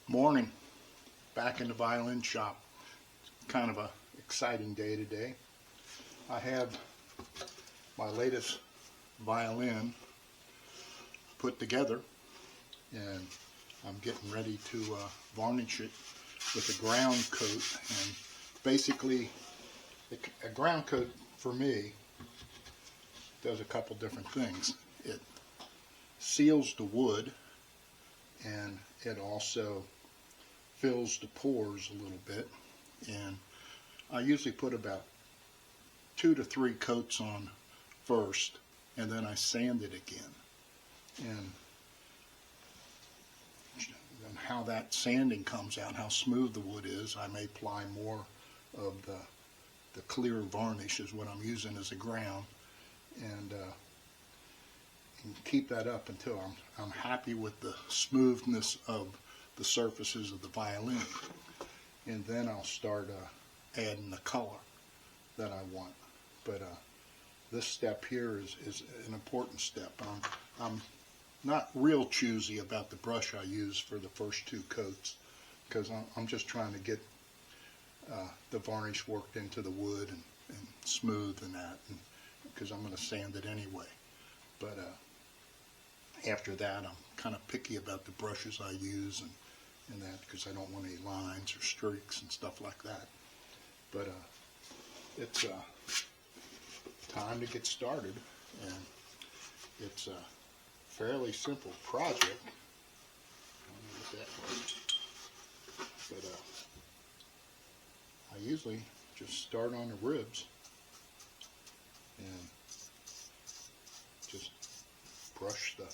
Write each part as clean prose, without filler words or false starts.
Morning, back in the violin shop. Kind of a exciting day today. I have my latest violin put together, and I'm getting ready to varnish it with a ground coat. And basically, a ground coat for me does a couple different things. It seals the wood, and it also fills the pores a little bit. And I usually put about 2 to 3 coats on first, and then I sand it again. And how that sanding comes out, how smooth the wood is, I may apply more of the clear varnish is what I'm using as a ground, and keep that up until I'm happy with the smoothness of the surfaces of the violin. And then I'll start adding the color that I want. But this step here is an important step. I'm not real choosy about the brush I use for the first 2 coats, because I'm just trying to get the varnish worked into the wood and smooth and that, because I'm going to sand it anyway. But after that, I'm kind of picky about the brushes I use and that, because I don't want any lines or streaks and stuff like that. But it's time to get started, and it's a fairly simple project. But I usually just start on the ribs and just brush the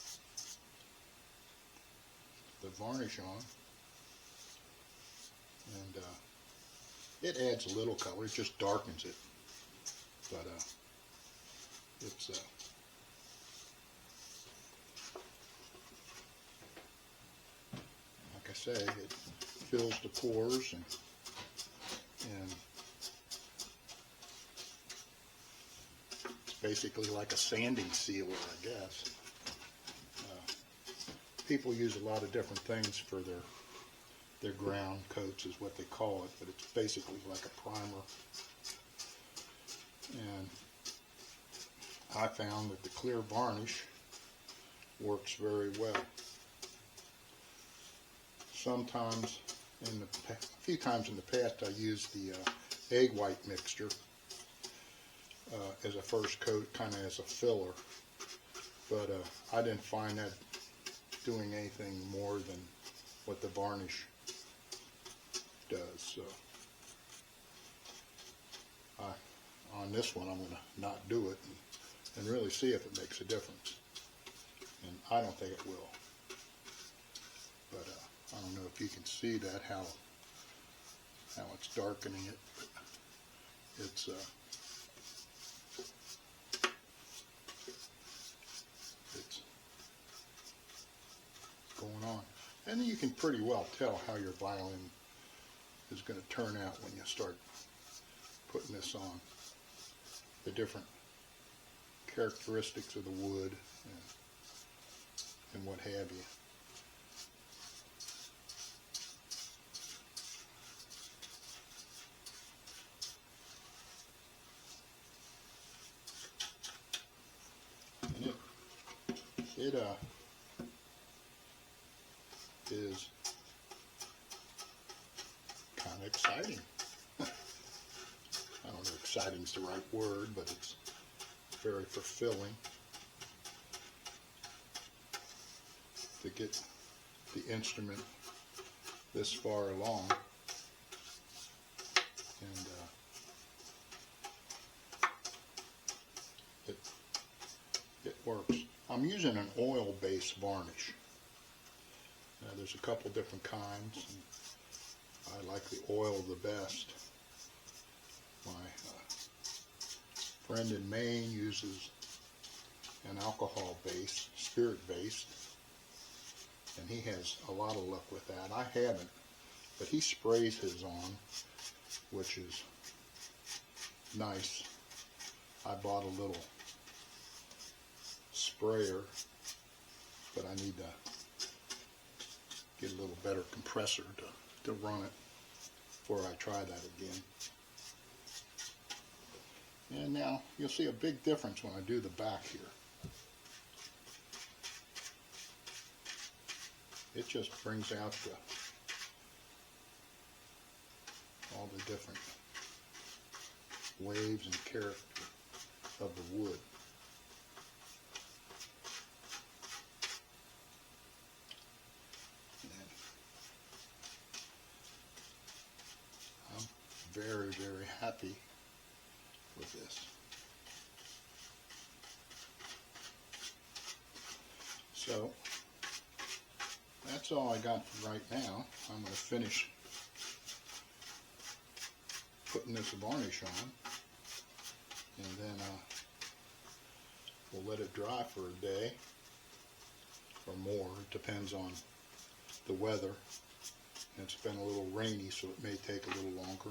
varnish on, and it adds a little color. It just darkens it, but it's like I say, it fills the pores, and it's basically like a sanding sealer, I guess. People use a lot of different things for their ground coats, is what they call it, but it's basically like a primer. And I found that the clear varnish works very well. Sometimes, a few times in the past, I used the egg white mixture as a first coat, kind of as a filler, but I didn't find that doing anything more than what the varnish does. So on this one, I'm going to not do it and really see if it makes a difference. And I don't think it will. But I don't know if you can see that, how it's darkening it. But it's going on. And you can pretty well tell how your violin is going to turn out when you start putting this on. The different characteristics of the wood and what have you. And it is kind of exciting. I don't know if exciting is the right word, but it's very fulfilling to get the instrument this far along. And it works. I'm using an oil-based varnish. Now, there's a couple different kinds, and I like the oil the best. My friend in Maine uses an alcohol-based, spirit-based, and he has a lot of luck with that. I haven't, but he sprays his on, which is nice. I bought a little sprayer, but I need to get a little better better compressor to run it before I try that again. And now you'll see a big difference when I do the back here. It just brings out all the different waves and character of the wood. And I'm very, very happy with this. So that's all I got for right now. I'm going to finish putting this varnish on, and then we'll let it dry for a day or more. It depends on the weather. It's been a little rainy, so it may take a little longer.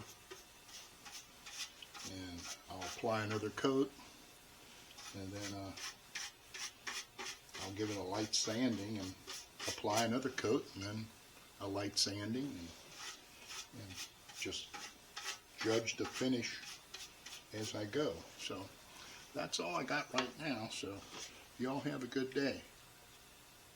And I'll apply another coat, and then I'll give it a light sanding and apply another coat, and then a light sanding, and just judge the finish as I go. So that's all I got right now. So y'all have a good day.